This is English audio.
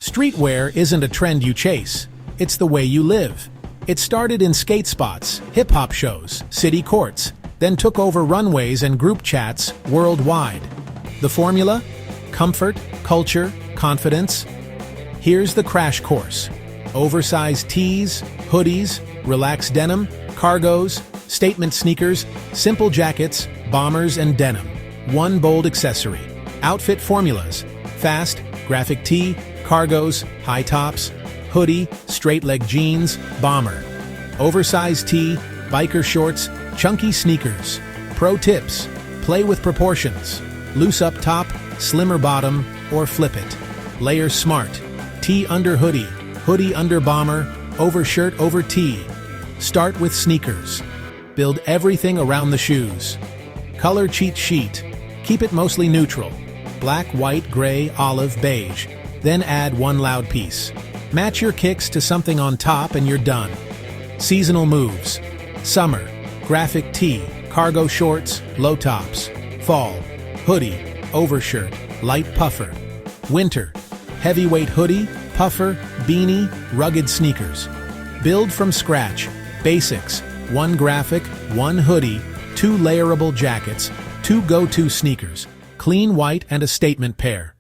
Streetwear isn't a trend you chase, it's the way you live. It started in skate spots, hip-hop shows, city courts, then took over runways and group chats worldwide. The formula? Comfort, culture, confidence. Here's the crash course. Oversized tees, hoodies, relaxed denim, cargos, statement sneakers, simple jackets, bombers, and denim. One bold accessory. Outfit formulas. Fast, graphic tee, cargos, high tops, hoodie, straight-leg jeans, bomber. Oversized tee, biker shorts, chunky sneakers. Pro tips: play with proportions. Loose up top, slimmer bottom, or flip it. Layer smart. Tee under hoodie, hoodie under bomber, overshirt over tee. Start with sneakers. Build everything around the shoes. Color cheat sheet. Keep it mostly neutral. Black, white, gray, olive, beige. Then add one loud piece. Match your kicks to something on top and you're done. Seasonal moves. Summer, graphic tee, cargo shorts, low tops. Fall, hoodie, overshirt, light puffer. Winter, heavyweight hoodie, puffer, beanie, rugged sneakers. Build from scratch. Basics: one graphic, one hoodie, two layerable jackets, two go-to sneakers, clean white and a statement pair.